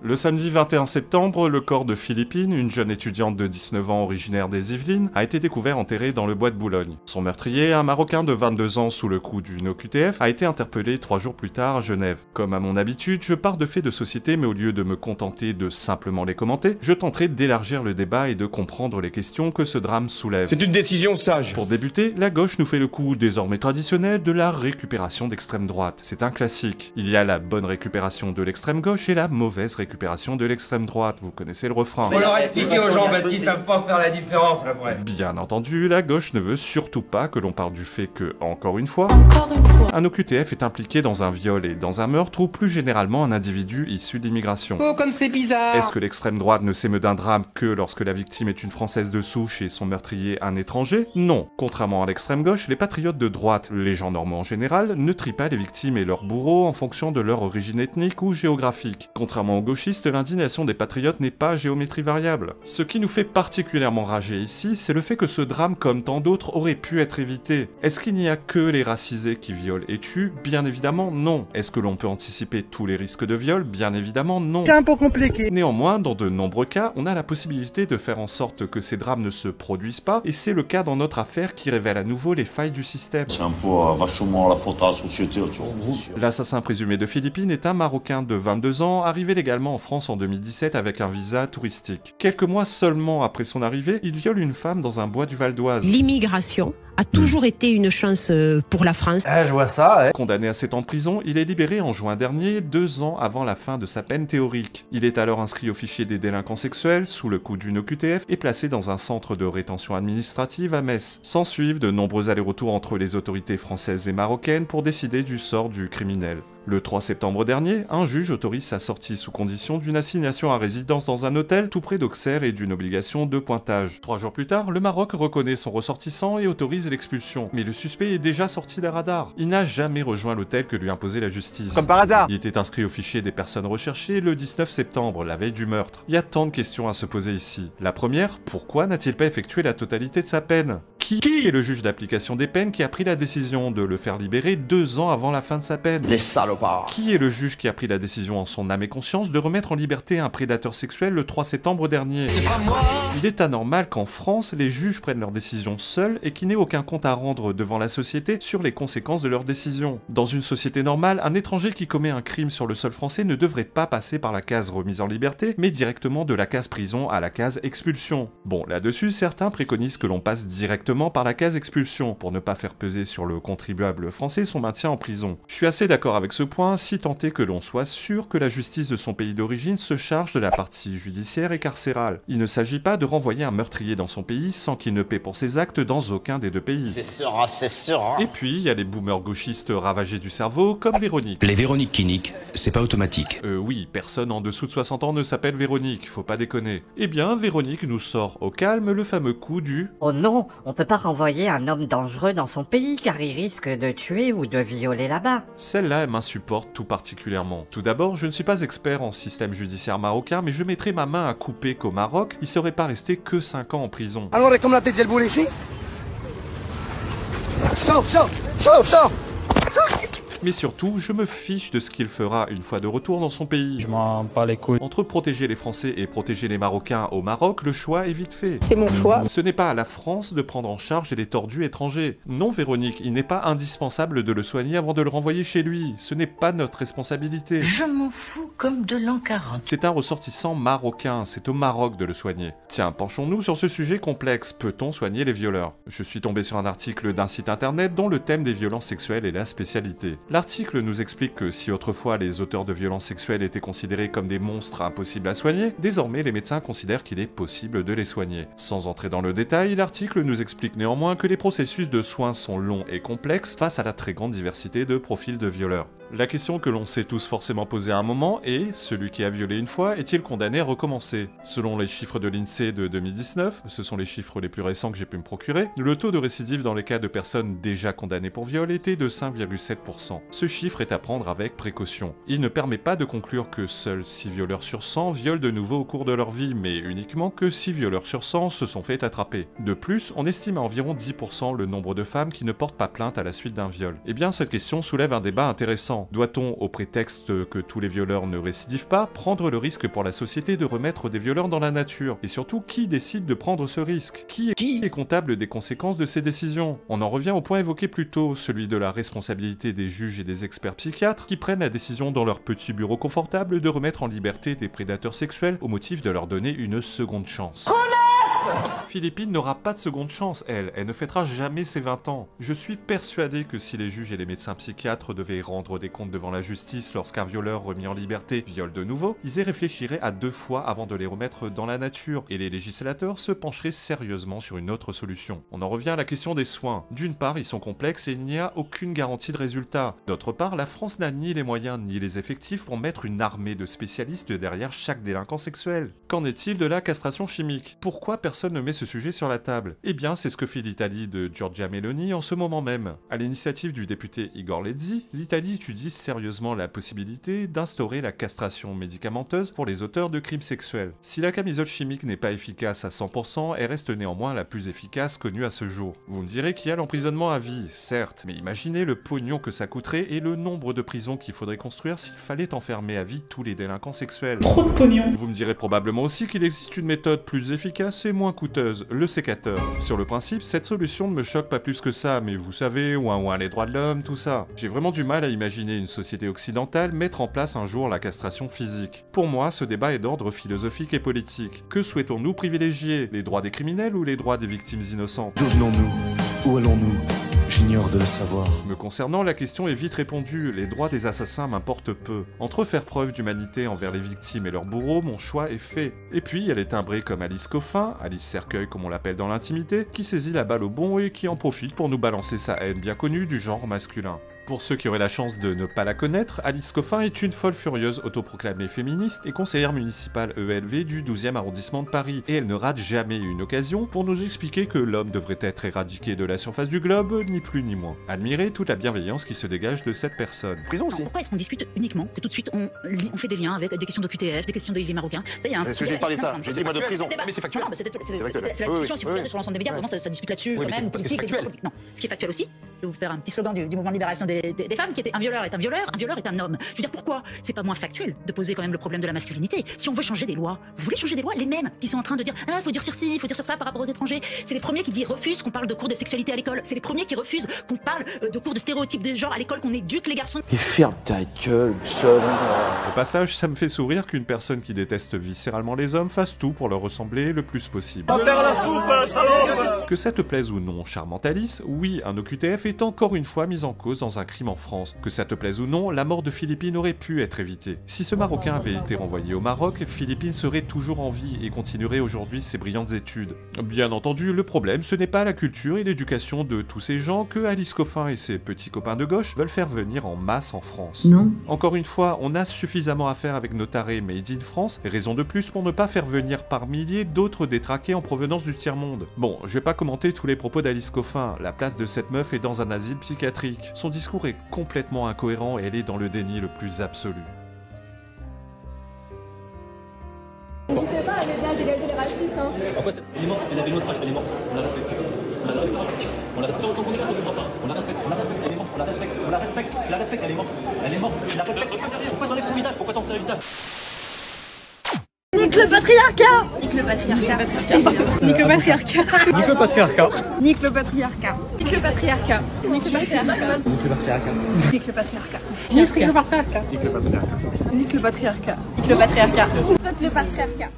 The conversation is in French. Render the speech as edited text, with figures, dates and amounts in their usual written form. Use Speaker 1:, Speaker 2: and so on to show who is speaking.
Speaker 1: Le samedi 21 septembre, le corps de Philippine, une jeune étudiante de 19 ans originaire des Yvelines, a été découvert enterré dans le bois de Boulogne. Son meurtrier, un Marocain de 22 ans sous le coup d'une OQTF, a été interpellé 3 jours plus tard à Genève. Comme à mon habitude, je pars de faits de société, mais au lieu de me contenter de simplement les commenter, je tenterai d'élargir le débat et de comprendre les questions que ce drame soulève.
Speaker 2: C'est une décision sage.
Speaker 1: Pour débuter, la gauche nous fait le coup désormais traditionnel de la récupération d'extrême droite. C'est un classique. Il y a la bonne récupération de l'extrême gauche et la mauvaise récupération de l'extrême droite. Vous connaissez le refrain.
Speaker 3: Faut leur expliquer aux gens parce qu'ils savent pas faire la différence après.
Speaker 1: Bien entendu, la gauche ne veut surtout pas que l'on parle du fait que, encore une fois, un OQTF est impliqué dans un viol et dans un meurtre ou plus généralement un individu issu d'immigration.
Speaker 4: Oh, comme c'est bizarre!
Speaker 1: Est-ce que l'extrême droite ne s'émeut d'un drame que lorsque la victime est une Française de souche et son meurtrier un étranger? Non. Contrairement à l'extrême gauche, les patriotes de droite, les gens normands en général, ne trient pas les victimes et leurs bourreaux en fonction de leur origine ethnique ou géographique. Contrairement aux gauchistes, l'indignation des patriotes n'est pas géométrie variable. Ce qui nous fait particulièrement rager ici, c'est le fait que ce drame, comme tant d'autres, aurait pu être évité. Est-ce qu'il n'y a que les racisés qui violent et tuent? Bien évidemment non. Est-ce que l'on peut anticiper tous les risques de viol? Bien évidemment non.
Speaker 5: C'est un peu compliqué.
Speaker 1: Néanmoins, dans de nombreux cas, on a la possibilité de faire en sorte que ces drames ne se produisent pas, et c'est le cas dans notre affaire qui révèle à nouveau les failles du système.
Speaker 6: C'est un peu vachement la faute à la société, tu vois.
Speaker 1: L'assassin présumé de Philippine est un Marocain de 22 ans, arrivé légalement en France en 2017 avec un visa touristique. Quelques mois seulement après son arrivée, il viole une femme dans un bois du Val d'Oise.
Speaker 7: L'immigration a toujours été une chance pour la France.
Speaker 4: Ah, je vois ça, ouais.
Speaker 1: Condamné à 7 ans de prison, il est libéré en juin dernier, 2 ans avant la fin de sa peine théorique. Il est alors inscrit au fichier des délinquants sexuels, sous le coup d'une OQTF, et placé dans un centre de rétention administrative à Metz. S'ensuivent de nombreux allers-retours entre les autorités françaises et marocaines pour décider du sort du criminel. Le 3 septembre dernier, un juge autorise sa sortie sous condition d'une assignation à résidence dans un hôtel tout près d'Auxerre et d'une obligation de pointage. 3 jours plus tard, le Maroc reconnaît son ressortissant et autorise l'expulsion. Mais le suspect est déjà sorti des radars. Il n'a jamais rejoint l'hôtel que lui imposait la justice.
Speaker 5: Comme par hasard.
Speaker 1: Il était inscrit au fichier des personnes recherchées le 19 septembre, la veille du meurtre. Il y a tant de questions à se poser ici. La première, pourquoi n'a-t-il pas effectué la totalité de sa peine? Qui est le juge d'application des peines qui a pris la décision de le faire libérer 2 ans avant la fin de sa peine?
Speaker 4: Les salopards.
Speaker 1: Qui est le juge qui a pris la décision en son âme et conscience de remettre en liberté un prédateur sexuel le 3 septembre dernier?
Speaker 3: C'est pas moi.
Speaker 1: Il est anormal qu'en France, les juges prennent leurs décisions seuls et qu'il n'ait aucun compte à rendre devant la société sur les conséquences de leurs décisions. Dans une société normale, un étranger qui commet un crime sur le sol français ne devrait pas passer par la case remise en liberté, mais directement de la case prison à la case expulsion. Bon, là-dessus, certains préconisent que l'on passe directement par la case expulsion, pour ne pas faire peser sur le contribuable français son maintien en prison. Je suis assez d'accord avec ce point, si tant est que l'on soit sûr que la justice de son pays d'origine se charge de la partie judiciaire et carcérale. Il ne s'agit pas de renvoyer un meurtrier dans son pays sans qu'il ne paie pour ses actes dans aucun des 2 pays.
Speaker 3: C'est sûr, c'est sûr.
Speaker 1: Et puis, il y a les boomers gauchistes ravagés du cerveau, comme Véronique.
Speaker 8: Les Véroniques qui niquent, c'est pas automatique.
Speaker 1: Oui, personne en dessous de 60 ans ne s'appelle Véronique, faut pas déconner. Eh bien, Véronique nous sort au calme le fameux coup du «
Speaker 9: Oh non, on peut pas renvoyer un homme dangereux dans son pays car il risque de tuer ou de violer là-bas. »
Speaker 1: Celle-là, elle m'insupporte tout particulièrement. Tout d'abord, je ne suis pas expert en système judiciaire marocain, mais je mettrai ma main à couper qu'au Maroc, il serait pas resté que 5 ans en prison.
Speaker 5: Alors, comme la tête de boule ici. Sauf.
Speaker 1: Mais surtout, je me fiche de ce qu'il fera une fois de retour dans son pays.
Speaker 4: Je m'en bats les couilles.
Speaker 1: Entre protéger les Français et protéger les Marocains au Maroc, le choix est vite fait.
Speaker 10: C'est mon choix.
Speaker 1: Ce n'est pas à la France de prendre en charge les tordus étrangers. Non, Véronique, il n'est pas indispensable de le soigner avant de le renvoyer chez lui. Ce n'est pas notre responsabilité.
Speaker 7: Je m'en fous comme de l'an 40.
Speaker 1: C'est un ressortissant marocain, c'est au Maroc de le soigner. Tiens, penchons-nous sur ce sujet complexe. Peut-on soigner les violeurs? Je suis tombé sur un article d'un site internet dont le thème des violences sexuelles est la spécialité. L'article nous explique que si autrefois les auteurs de violences sexuelles étaient considérés comme des monstres impossibles à soigner, désormais les médecins considèrent qu'il est possible de les soigner. Sans entrer dans le détail, l'article nous explique néanmoins que les processus de soins sont longs et complexes face à la très grande diversité de profils de violeurs. La question que l'on s'est tous forcément posée à un moment est, celui qui a violé une fois est-il condamné à recommencer? Selon les chiffres de l'INSEE de 2019, ce sont les chiffres les plus récents que j'ai pu me procurer, le taux de récidive dans les cas de personnes déjà condamnées pour viol était de 5,7%. Ce chiffre est à prendre avec précaution. Il ne permet pas de conclure que seuls 6 violeurs sur 100 violent de nouveau au cours de leur vie, mais uniquement que 6 violeurs sur 100 se sont fait attraper. De plus, on estime à environ 10% le nombre de femmes qui ne portent pas plainte à la suite d'un viol. Eh bien, cette question soulève un débat intéressant. innocent? Doit-on, au prétexte que tous les violeurs ne récidivent pas, prendre le risque pour la société de remettre des violeurs dans la nature? Et surtout, qui décide de prendre ce risque? Qui est comptable des conséquences de ces décisions? On en revient au point évoqué plus tôt, celui de la responsabilité des juges et des experts psychiatres qui prennent la décision dans leur petit bureau confortable de remettre en liberté des prédateurs sexuels au motif de leur donner une seconde chance. Philippine n'aura pas de seconde chance, elle ne fêtera jamais ses 20 ans. Je suis persuadé que si les juges et les médecins psychiatres devaient rendre des comptes devant la justice lorsqu'un violeur remis en liberté viole de nouveau, ils y réfléchiraient à 2 fois avant de les remettre dans la nature, et les législateurs se pencheraient sérieusement sur une autre solution. On en revient à la question des soins. D'une part, ils sont complexes et il n'y a aucune garantie de résultat. D'autre part, la France n'a ni les moyens ni les effectifs pour mettre une armée de spécialistes derrière chaque délinquant sexuel. Qu'en est-il de la castration chimique? Pourquoi personne ne met ce sujet sur la table? Eh bien, c'est ce que fait l'Italie de Giorgia Meloni en ce moment même. À l'initiative du député Igor Lezzi, l'Italie étudie sérieusement la possibilité d'instaurer la castration médicamenteuse pour les auteurs de crimes sexuels. Si la camisole chimique n'est pas efficace à 100%, elle reste néanmoins la plus efficace connue à ce jour. Vous me direz qu'il y a l'emprisonnement à vie, certes, mais imaginez le pognon que ça coûterait et le nombre de prisons qu'il faudrait construire s'il fallait enfermer à vie tous les délinquants sexuels. Trop de pognon! Vous me direz probablement aussi qu'il existe une méthode plus efficace et moins coûteuse, le sécateur. Sur le principe, cette solution ne me choque pas plus que ça, mais vous savez, ouin les droits de l'homme, tout ça. J'ai vraiment du mal à imaginer une société occidentale mettre en place un jour la castration physique. Pour moi, ce débat est d'ordre philosophique et politique. Que souhaitons-nous privilégier? Les droits des criminels ou les droits des victimes innocentes?
Speaker 2: D'où venons-nous? Où allons-nous? J'ignore de le savoir.
Speaker 1: Me concernant, la question est vite répondue, les droits des assassins m'importent peu. Entre faire preuve d'humanité envers les victimes et leurs bourreaux, mon choix est fait. Et puis, il y a les timbrés comme Alice Coffin, Alice Cercueil comme on l'appelle dans l'intimité, qui saisit la balle au bon et qui en profite pour nous balancer sa haine bien connue du genre masculin. Pour ceux qui auraient la chance de ne pas la connaître, Alice Coffin est une folle furieuse autoproclamée féministe et conseillère municipale ELV du 12e arrondissement de Paris, et elle ne rate jamais une occasion pour nous expliquer que l'homme devrait être éradiqué de la surface du globe, ni plus ni moins. Admirez toute la bienveillance qui se dégage de cette personne.
Speaker 2: Prison aussi.
Speaker 10: Pourquoi est-ce qu'on discute uniquement, que tout de suite on fait des liens avec des questions de QTF, des questions de les Marocains?
Speaker 2: Est-ce que j'ai parlé de ça? J'ai dit moi de prison.
Speaker 10: Mais c'est factuel. C'est la discussion, si vous regardez sur l'ensemble des médias, vraiment ça discute là-dessus, quand même, politique. Non, ce qui est factuel aussi, je vais vous faire un petit slogan du mouvement de libération des femmes qui était un violeur est un violeur est un homme. Je veux dire, pourquoi c'est pas moins factuel de poser quand même le problème de la masculinité? Si on veut changer des lois, vous voulez changer des lois? Les mêmes qui sont en train de dire faut dire sur ci, faut dire sur ça par rapport aux étrangers, c'est les premiers qui refusent qu'on parle de cours de sexualité à l'école, c'est les premiers qui refusent qu'on parle de cours de stéréotypes des genres à l'école, qu'on éduque les garçons.
Speaker 2: Et ferme ta gueule, seul.
Speaker 1: Au passage, ça me fait sourire qu'une personne qui déteste viscéralement les hommes fasse tout pour leur ressembler le plus possible. Que ça te plaise ou non, charmante Alice, oui, un OQTF est encore une fois mis en cause dans un crime en France. Que ça te plaise ou non, la mort de Philippine aurait pu être évitée. Si ce Marocain avait été renvoyé au Maroc, Philippine serait toujours en vie et continuerait aujourd'hui ses brillantes études. Bien entendu, le problème, ce n'est pas la culture et l'éducation de tous ces gens que Alice Coffin et ses petits copains de gauche veulent faire venir en masse en France.
Speaker 10: Non.
Speaker 1: Encore une fois, on a suffisamment à faire avec nos tarés made in France, et raison de plus pour ne pas faire venir par milliers d'autres détraqués en provenance du tiers-monde. Bon, je vais pas commenter tous les propos d'Alice Coffin, la place de cette meuf est dans un asile psychiatrique. Son discours est complètement incohérent et elle est dans le déni le plus absolu.
Speaker 11: N'hésitez pas à m'aider à dégager les racistes, hein.
Speaker 12: Elle est morte, c'est la vélo trash, elle est morte. On la respecte. On la respecte. On la respecte autant qu'on ne voudra pas. On la respecte, elle est morte, on la respecte, on la respecte, je la respecte, elle est morte. Elle est morte, je la respecte. Pourquoi t'enlèves son visage? Pourquoi t'enlèves son visage?
Speaker 11: Nique le patriarcat! Nique le patriarcat! Nique le patriarcat!
Speaker 4: Nique le patriarcat.
Speaker 11: Nique le patriarcat! Nique le patriarcat! Nique le patriarcat!
Speaker 4: Nique le patriarcat.
Speaker 11: Nique le patriarcat!
Speaker 4: Nique le patriarcat.
Speaker 11: Nique le patriarcat! Nique le patriarcat! Nique le patriarcat! Nique le patriarcat!